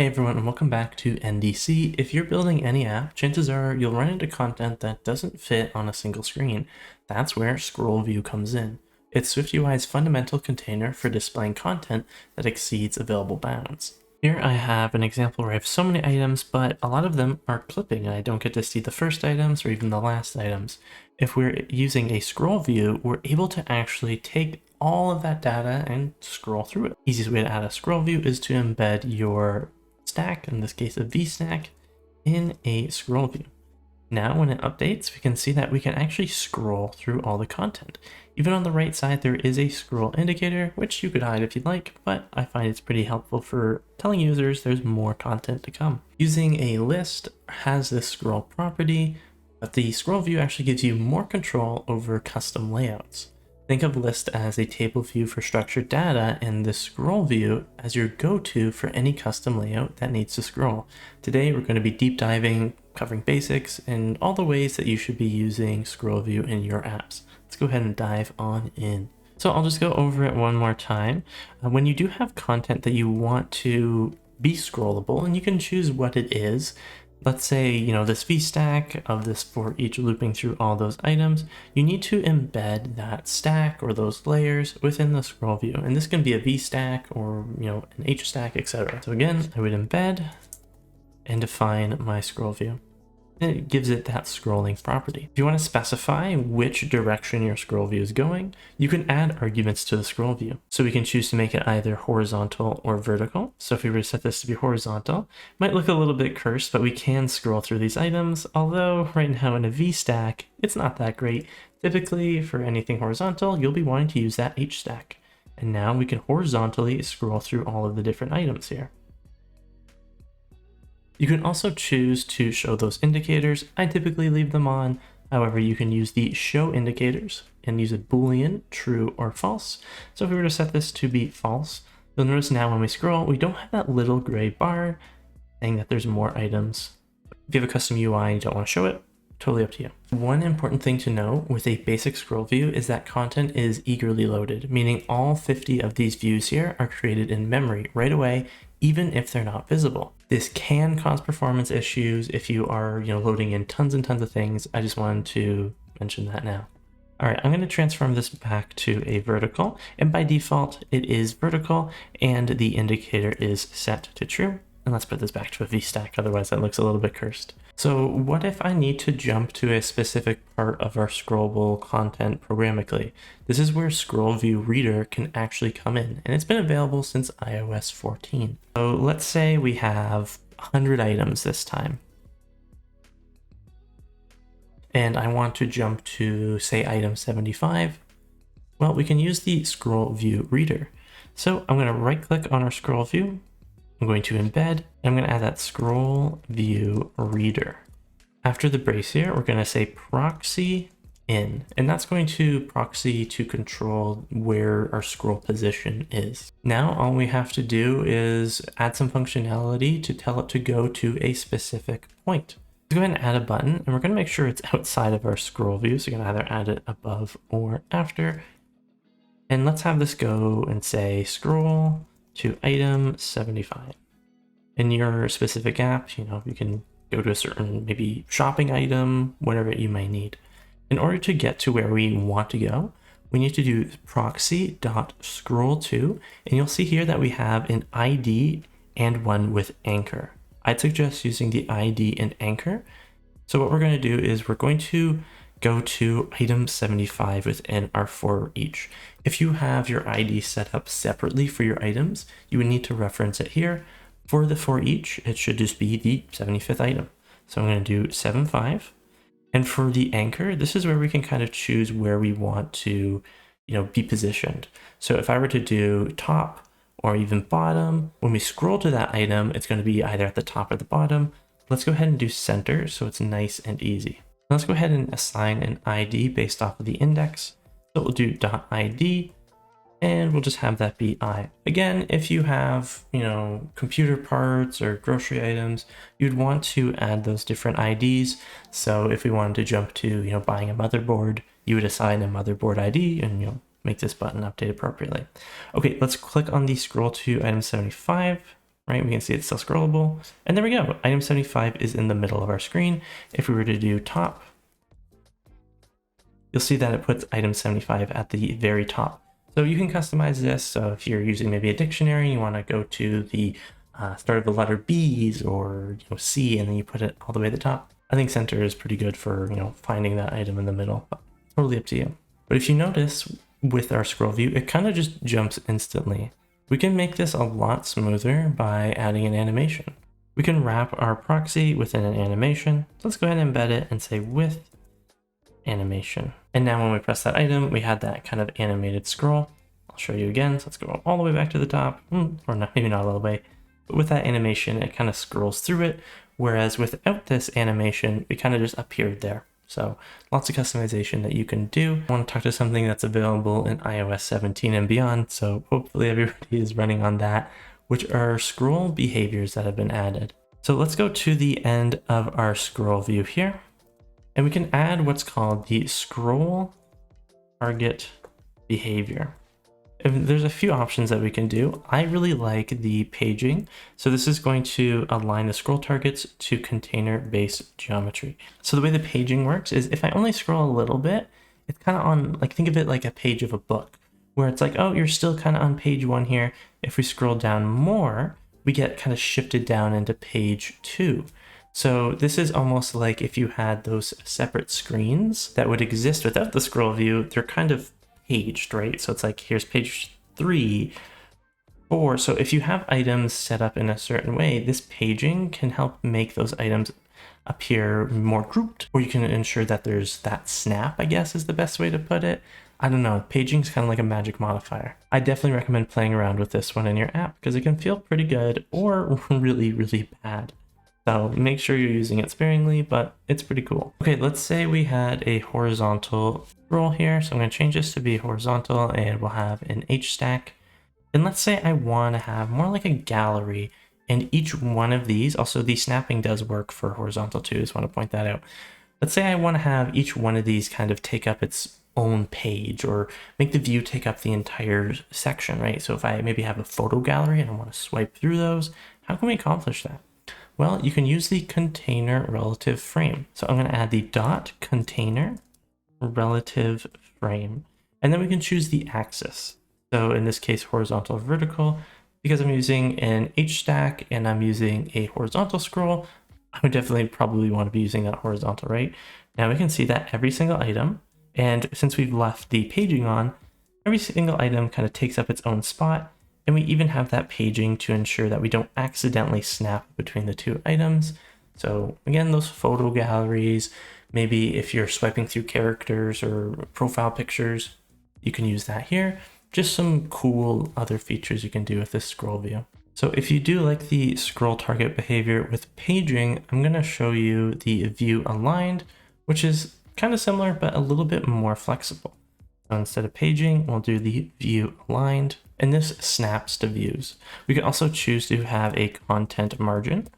Hey everyone, and welcome back to NDC. If you're building any app, chances are you'll run into content that doesn't fit on a single screen. That's where ScrollView comes in. It's SwiftUI's fundamental container for displaying content that exceeds available bounds. Here I have an example where I have so many items, but a lot of them are clipping and I don't get to see the first items or even the last items. If we're using a scroll view, we're able to actually take all of that data and scroll through it. Easiest way to add a scroll view is to embed your stack, in this case a V stack, in a scroll view. Now when it updates, we can see that we can actually scroll through all the content. Even on the right side, there is a scroll indicator, which you could hide if you'd like, but I find it's pretty helpful for telling users there's more content to come. Using a list has this scroll property, but the scroll view actually gives you more control over custom layouts. Think of list as a table view for structured data and the scroll view as your go-to for any custom layout that needs to scroll. Today, we're going to be deep diving, covering basics, and all the ways that you should be using ScrollView in your apps. Let's go ahead and dive on in. So I'll just go over it one more time. When you do have content that you want to be scrollable, and you can choose what it is, let's say, this V stack of this for each looping through all those items, you need to embed that stack or those layers within the scroll view. And this can be a V stack or, an H stack, etc. So again, I would embed and define my scroll view. And it gives it that scrolling property. If you want to specify which direction your scroll view is going, you can add arguments to the scroll view. So we can choose to make it either horizontal or vertical. So if we were to set this to be horizontal, it might look a little bit cursed, but we can scroll through these items. Although right now in a V stack, it's not that great. Typically for anything horizontal, you'll be wanting to use that H stack. And now we can horizontally scroll through all of the different items here. You can also choose to show those indicators. I typically leave them on. However, you can use the show indicators and use a Boolean, true or false. So if we were to set this to be false, you'll notice now when we scroll, we don't have that little gray bar saying that there's more items. If you have a custom UI and you don't want to show it, totally up to you. One important thing to know with a basic scroll view is that content is eagerly loaded, meaning all 50 of these views here are created in memory right away, even if they're not visible. This can cause performance issues if you are, loading in tons and tons of things. I just wanted to mention that now. All right, I'm going to transform this back to a vertical, and by default, it is vertical, and the indicator is set to true. And let's put this back to a V stack, otherwise that looks a little bit cursed. So what if I need to jump to a specific part of our scrollable content programmatically? This is where ScrollViewReader can actually come in, and it's been available since iOS 14. So let's say we have 100 items this time. And I want to jump to, say, item 75. Well, we can use the ScrollViewReader. So I'm going to right click on our scroll view. I'm going to embed, and I'm going to add that ScrollViewReader. After the brace here, we're going to say proxy in, and that's going to proxy to control where our scroll position is. Now, all we have to do is add some functionality to tell it to go to a specific point. Let's go ahead and add a button, and we're going to make sure it's outside of our scroll view. So you're going to either add it above or after. And let's have this go and say scroll to item 75. In your specific app, you can go to a certain maybe shopping item, whatever you may need. In order to get to where we want to go, we need to do proxy.scroll2, and you'll see here that we have an ID and one with anchor. I'd suggest using the ID and anchor. So what we're going to do is we're going to go to item 75 within our for each. If you have your ID set up separately for your items, you would need to reference it here. For the for each, it should just be the 75th item. So I'm going to do 75. And for the anchor, this is where we can kind of choose where we want to, be positioned. So if I were to do top or even bottom, when we scroll to that item, it's going to be either at the top or the bottom. Let's go ahead and do center so it's nice and easy. Let's go ahead and assign an ID based off of the index. So we'll do .id, and we'll just have that be I. Again, if you have, computer parts or grocery items, you'd want to add those different IDs. So if we wanted to jump to, buying a motherboard, you would assign a motherboard ID and, make this button update appropriately. Okay, let's click on the scroll to item 75. right? We can see it's still scrollable. And there we go. Item 75 is in the middle of our screen. If we were to do top, you'll see that it puts item 75 at the very top. So you can customize this. So if you're using maybe a dictionary, you want to go to the start of the letter B's or C, and then you put it all the way at the top. I think center is pretty good for finding that item in the middle, but totally up to you. But if you notice with our scroll view, it kind of just jumps instantly. We can make this a lot smoother by adding an animation. We can wrap our proxy within an animation. So let's go ahead and embed it and say with animation. And now when we press that item, we had that kind of animated scroll. I'll show you again. So let's go all the way back to the top, or not, maybe not all the way, but with that animation, it kind of scrolls through it. Whereas without this animation, we kind of just appeared there. So lots of customization that you can do. I want to talk to something that's available in iOS 17 and beyond. So hopefully everybody is running on that, which are scroll behaviors that have been added. So let's go to the end of our scroll view here. And we can add what's called the scroll target behavior. And there's a few options that we can do. I really like the paging. So this is going to align the scroll targets to container-based geometry. So the way the paging works is if I only scroll a little bit, it's kind of on, like, think of it like a page of a book, where it's like, oh, you're still kind of on page 1 here. If we scroll down more, we get kind of shifted down into page 2. So this is almost like if you had those separate screens that would exist without the scroll view, they're kind of paged, right? So it's like, here's page 3, 4. So if you have items set up in a certain way, this paging can help make those items appear more grouped, or you can ensure that there's that snap, I guess is the best way to put it. I don't know, paging is kind of like a magic modifier. I definitely recommend playing around with this one in your app because it can feel pretty good or really, really bad. So make sure you're using it sparingly, but it's pretty cool. Okay, let's say we had a horizontal scroll here. So I'm going to change this to be horizontal and we'll have an H stack. And let's say I want to have more like a gallery, and each one of these, also the snapping does work for horizontal too, just want to point that out. Let's say I want to have each one of these kind of take up its own page or make the view take up the entire section, right? So if I maybe have a photo gallery and I want to swipe through those, how can we accomplish that? Well, you can use the container relative frame. So I'm going to add the dot container relative frame, and then we can choose the axis. So in this case, horizontal or vertical. Because I'm using an H stack and I'm using a horizontal scroll, I would definitely probably want to be using that horizontal, right? Now we can see that every single item, and since we've left the paging on, every single item kind of takes up its own spot. And we even have that paging to ensure that we don't accidentally snap between the two items. So again, those photo galleries, maybe if you're swiping through characters or profile pictures, you can use that here. Just some cool other features you can do with this scroll view. So if you do like the scroll target behavior with paging, I'm going to show you the view aligned, which is kind of similar, but a little bit more flexible. So instead of paging, we'll do the view aligned, and this snaps to views. We can also choose to have a content margin,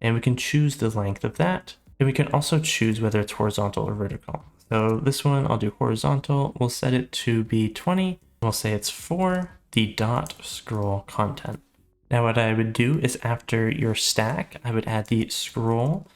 and we can choose the length of that. And we can also choose whether it's horizontal or vertical. So this one, I'll do horizontal. We'll set it to be 20. We'll say it's for the dot scroll content. Now what I would do is after your stack, I would add the scroll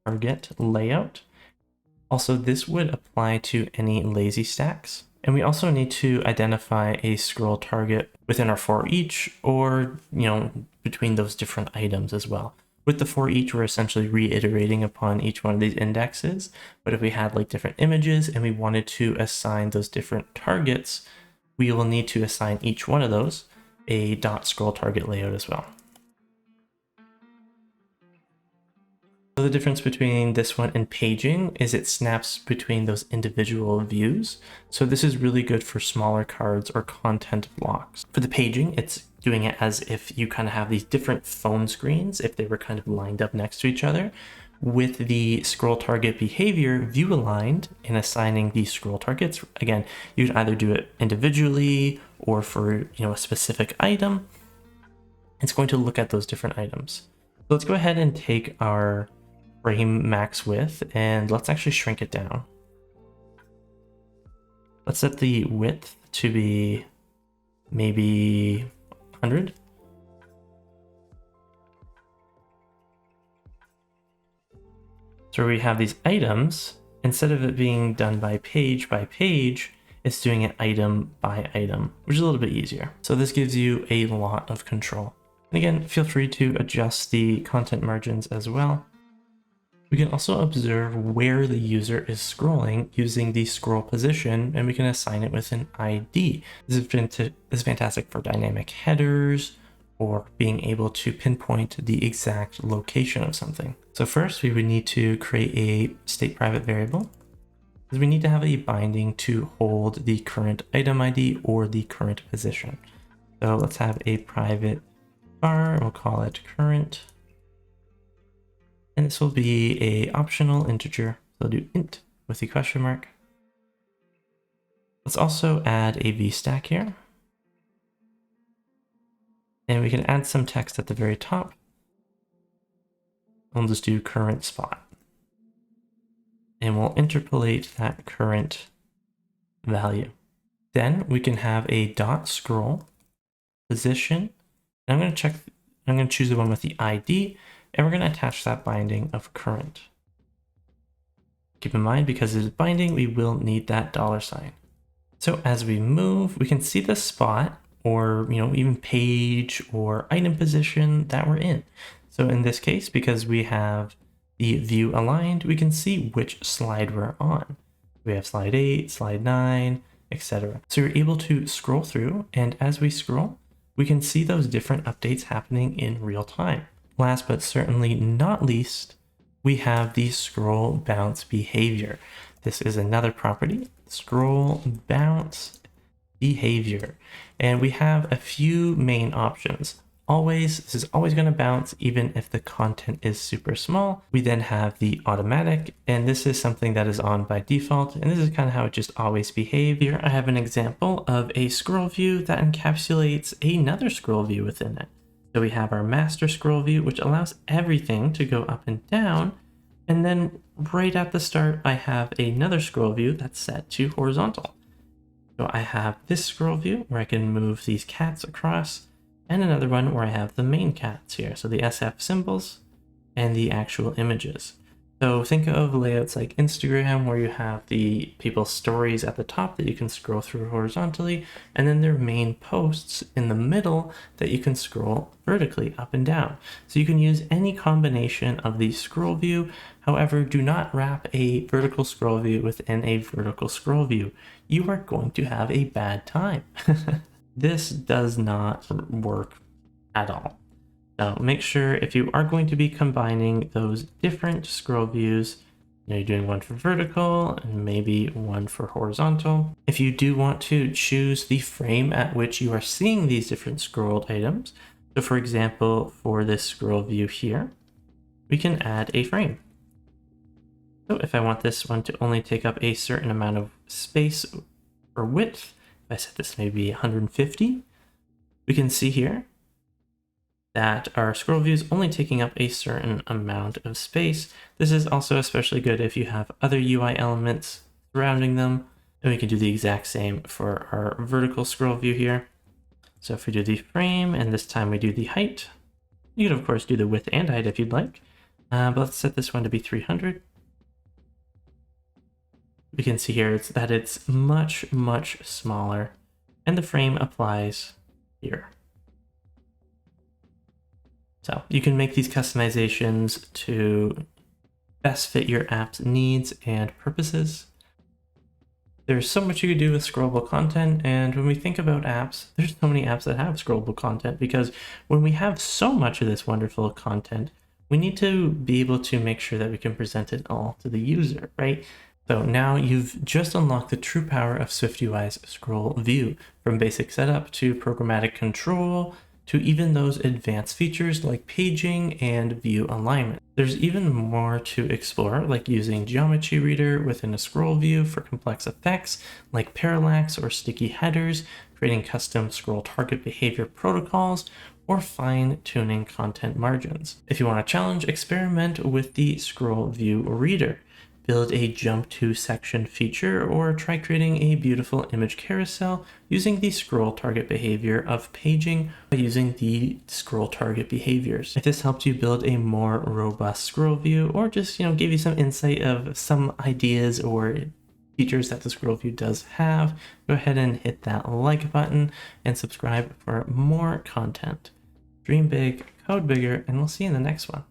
target layout. Also, this would apply to any lazy stacks. And we also need to identify a scroll target within our for each, or, between those different items as well. With the for each, we're essentially reiterating upon each one of these indexes. But if we had like different images and we wanted to assign those different targets, we will need to assign each one of those a dot scroll target layout as well. So the difference between this one and paging is it snaps between those individual views. So this is really good for smaller cards or content blocks. For the paging, it's doing it as if you kind of have these different phone screens, if they were kind of lined up next to each other. With the scroll target behavior view aligned and assigning these scroll targets, again, you'd either do it individually or for a specific item. It's going to look at those different items. So let's go ahead and take our frame max width and let's actually shrink it down. Let's set the width to be maybe 100. So we have these items, instead of it being done by page, it's doing it item by item, which is a little bit easier. So this gives you a lot of control. And again, feel free to adjust the content margins as well. We can also observe where the user is scrolling using the scroll position, and we can assign it with an ID. This is fantastic for dynamic headers or being able to pinpoint the exact location of something. So first we would need to create a state private variable, because we need to have a binding to hold the current item ID or the current position. So let's have a private var, we'll call it current. And this will be a optional integer. So I'll do int with the question mark. Let's also add a vstack here. And we can add some text at the very top. We'll just do current spot. And we'll interpolate that current value. Then we can have a dot scroll position. And I'm going to choose the one with the ID. And we're going to attach that binding of current. Keep in mind, because it is binding, we will need that $sign. So as we move, we can see the spot or, even page or item position that we're in. So in this case, because we have the view aligned, we can see which slide we're on. We have slide 8, slide 9, etc. So you're able to scroll through, and as we scroll, we can see those different updates happening in real time. Last but certainly not least, we have the scroll bounce behavior. This is another property, scroll bounce behavior. And we have a few main options. This is always going to bounce even if the content is super small. We then have the automatic, and this is something that is on by default. And this is kind of how it just always behaves. Here I have an example of a scroll view that encapsulates another scroll view within it. So we have our master scroll view, which allows everything to go up and down. And then right at the start, I have another scroll view that's set to horizontal. So I have this scroll view where I can move these cats across, and another one where I have the main cats here. So the SF symbols and the actual images. So think of layouts like Instagram, where you have the people's stories at the top that you can scroll through horizontally, and then their main posts in the middle that you can scroll vertically up and down. So you can use any combination of the scroll view. However, do not wrap a vertical scroll view within a vertical scroll view. You are going to have a bad time. This does not work at all. So make sure if you are going to be combining those different scroll views, you're doing one for vertical and maybe one for horizontal. If you do want to choose the frame at which you are seeing these different scrolled items, so for example, for this scroll view here, we can add a frame. So if I want this one to only take up a certain amount of space or width, if I set this maybe 150, we can see here that our scroll view is only taking up a certain amount of space. This is also especially good if you have other UI elements surrounding them. And we can do the exact same for our vertical scroll view here. So if we do the frame, and this time we do the height, you can of course do the width and height if you'd like, but let's set this one to be 300. We can see here that it's much, much smaller, and the frame applies here. So you can make these customizations to best fit your app's needs and purposes. There's so much you can do with scrollable content, and when we think about apps, there's so many apps that have scrollable content, because when we have so much of this wonderful content, we need to be able to make sure that we can present it all to the user, right? So now you've just unlocked the true power of SwiftUI's ScrollView, from basic setup to programmatic control, to even those advanced features like paging and view alignment. There's even more to explore, like using Geometry Reader within a scroll view for complex effects like parallax or sticky headers, creating custom scroll target behavior protocols, or fine-tuning content margins. If you want to challenge, experiment with the ScrollView Reader. build a jump to section feature, or try creating a beautiful image carousel using the scroll target behavior of paging by using the scroll target behaviors. If this helped you build a more robust scroll view, or just, give you some insight of some ideas or features that the scroll view does have, go ahead and hit that like button and subscribe for more content. Dream big, code bigger, and we'll see you in the next one.